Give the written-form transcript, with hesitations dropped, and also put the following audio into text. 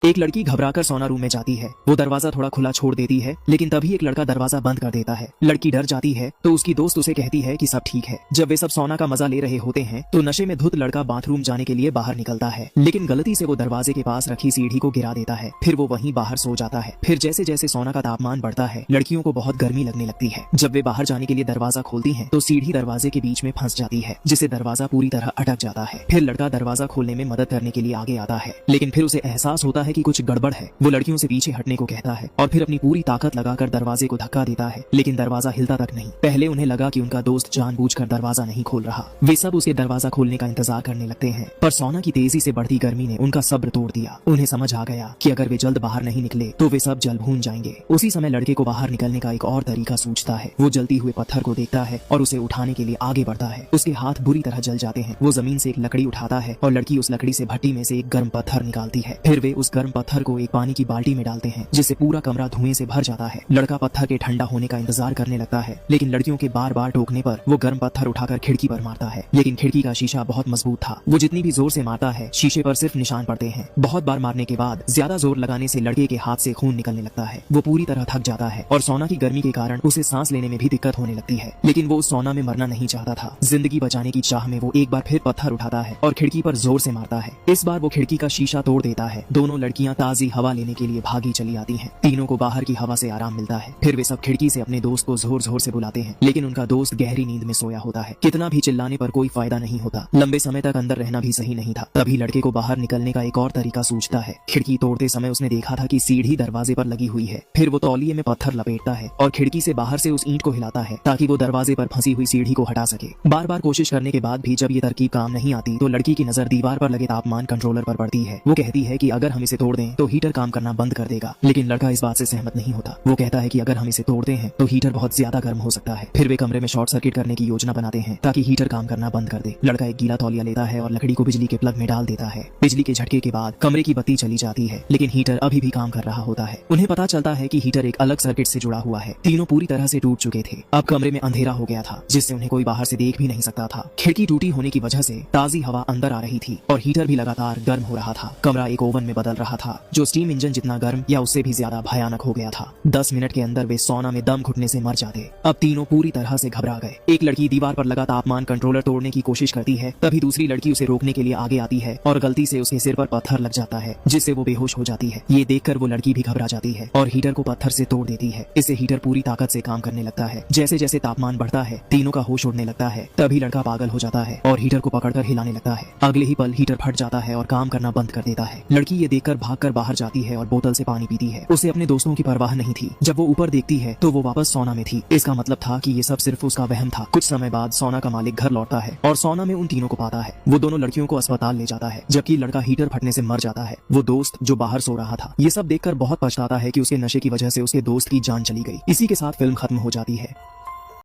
एक लड़की घबराकर सोना रूम में जाती है। वो दरवाजा थोड़ा खुला छोड़ देती है, लेकिन तभी एक लड़का दरवाजा बंद कर देता है। लड़की डर जाती है तो उसकी दोस्त उसे कहती है कि सब ठीक है। जब वे सब सोना का मजा ले रहे होते हैं तो नशे में धुत लड़का बाथरूम जाने के लिए बाहर निकलता है, लेकिन गलती से वो दरवाजे के पास रखी सीढ़ी को गिरा देता है। फिर वो वहीं बाहर सो जाता है। फिर जैसे जैसे सोना का तापमान बढ़ता है, लड़कियों को बहुत गर्मी लगने लगती है। जब वे बाहर जाने के लिए दरवाजा खोलती हैं, तो सीढ़ी दरवाजे के बीच में फंस जाती है, जिससे दरवाजा पूरी तरह अटक जाता है। फिर लड़का दरवाजा खोलने में मदद करने के लिए आगे आता है, लेकिन फिर उसे एहसास होता है कि कुछ गड़बड़ है। वो लड़कियों से पीछे हटने को कहता है और फिर अपनी पूरी ताकत लगाकर दरवाजे को धक्का देता है, लेकिन दरवाजा हिलता तक नहीं। पहले उन्हें लगा कि उनका दोस्त जानबूझकर दरवाजा नहीं खोल रहा। वे सब उसे दरवाजा खोलने का इंतजार करने लगते हैं, पर सोना की तेजी से बढ़ती गर्मी ने उनका सब्र तोड़ दिया। उन्हें समझ आ गया कि अगर वे जल्द बाहर नहीं निकले तो वे सब जल भून जाएंगे। उसी समय लड़के को बाहर निकलने का एक और तरीका सूझता है। वो जलती हुए पत्थर को देखता है और उसे उठाने के लिए आगे बढ़ता है। उसके हाथ बुरी तरह जल जाते हैं। वो जमीन से एक लकड़ी उठाता है और लड़की उस लकड़ी से भट्टी में से एक गर्म पत्थर निकालती है। फिर वे उस गर्म पत्थर को एक पानी की बाल्टी में डालते हैं, जिससे पूरा कमरा धुएं से भर जाता है। लड़का पत्थर के ठंडा होने का इंतजार करने लगता है, लेकिन लड़कियों के बार बार टोकने पर वो गर्म पत्थर उठाकर खिड़की पर मारता है, लेकिन खिड़की का शीशा बहुत मजबूत था। वो जितनी भी जोर से मारता है, शीशे पर सिर्फ निशान पड़ते हैं। बहुत बार मारने के बाद ज्यादा जोर लगाने से लड़के के हाथ से खून निकलने लगता है। वो पूरी तरह थक जाता है और सोना की गर्मी के कारण उसे सांस लेने में भी दिक्कत होने लगती है, लेकिन वो उस सोना में मरना नहीं चाहता था। जिंदगी बचाने की चाह में वो एक बार फिर पत्थर उठाता है और खिड़की पर जोर से मारता है। इस बार वो खिड़की का शीशा तोड़ देता है। दोनों लड़कियां ताजी हवा लेने के लिए भागी चली आती हैं। तीनों को बाहर की हवा से आराम मिलता है। फिर वे सब खिड़की से अपने दोस्त को जोर जोर से बुलाते हैं, लेकिन उनका दोस्त गहरी नींद में सोया होता है। कितना भी चिल्लाने पर कोई फायदा नहीं होता। लंबे समय तक अंदर रहना भी सही नहीं था। तभी लड़के को बाहर निकलने का एक और तरीका सूझता है। खिड़की तोड़ते समय उसने देखा था कि सीढ़ी दरवाजे पर लगी हुई है। फिर वो तौलिए में पत्थर लपेटता है और खिड़की से बाहर से उस ईंट को हिलाता है, ताकि वो दरवाजे पर फंसी हुई सीढ़ी को हटा सके। बार बार कोशिश करने के बाद भी जब ये तरकीब काम नहीं आती, तो लड़की की नजर दीवार पर लगे तापमान कंट्रोलर पर पड़ती है। वो कहती है कि अगर हम इसे तोड़ दें तो हीटर काम करना बंद कर देगा, लेकिन लड़का इस बात से सहमत नहीं होता। वो कहता है कि अगर हम इसे तोड़ते हैं तो हीटर बहुत ज्यादा गर्म हो सकता है। फिर वे कमरे में शॉर्ट सर्किट करने की योजना बनाते हैं, ताकि हीटर काम करना बंद कर दे। लड़का एक गीला तौलिया लेता है और लकड़ी को बिजली के प्लग में डाल देता है। बिजली के झटके के बाद कमरे की बत्ती चली जाती है, लेकिन हीटर अभी भी काम कर रहा होता है। उन्हें पता चलता है कि हीटर एक अलग सर्किट से जुड़ा हुआ है। तीनों पूरी तरह से टूट चुके थे। अब कमरे में अंधेरा हो गया था, जिससे उन्हें कोई बाहर से देख भी नहीं सकता था। खिड़की टूटी होने की वजह से ताजी हवा अंदर आ रही थी और हीटर भी लगातार गर्म हो रहा था। कमरा एक ओवन में बदल रहा था, जो स्टीम इंजन जितना गर्म या उससे भी ज्यादा भयानक हो गया था। 10 मिनट के अंदर वे सोना में दम घुटने से मर जाते। अब तीनों पूरी तरह से घबरा गए। एक लड़की दीवार पर लगा तापमान कंट्रोलर तोड़ने की कोशिश करती है, तभी दूसरी लड़की उसे रोकने के लिए आगे आती है और गलती से उसके सिर पर पत्थर लग जाता है, जिससे वो बेहोश हो जाती है। ये देखकर वो लड़की भी घबरा जाती है और हीटर को पत्थर से तोड़ देती है। इससे हीटर पूरी ताकत से काम करने लगता है। जैसे जैसे तापमान बढ़ता है, तीनों का होश उड़ने लगता है। तभी लड़का पागल हो जाता है और हीटर को पकड़कर हिलाने लगता है। अगले ही पल हीटर फट जाता है और काम करना बंद कर देता है। लड़की ये देखकर भागकर बाहर जाती है और बोतल से पानी पीती है। उसे अपने दोस्तों की परवाह नहीं थी। जब वो ऊपर देखती है तो वो वापस सोना में थी। इसका मतलब था कि ये सब सिर्फ उसका वहम था। कुछ समय बाद सोना का मालिक घर लौटता है और सोना में उन तीनों को पाता है। वो दोनों लड़कियों को अस्पताल ले जाता है, जबकि लड़का हीटर फटने से मर जाता है। वो दोस्त जो बाहर सो रहा था, ये सब देखकर बहुत पछताता है कि उसके नशे की वजह से उसके दोस्त की जान चली गई। इसी के साथ फिल्म खत्म हो जाती है।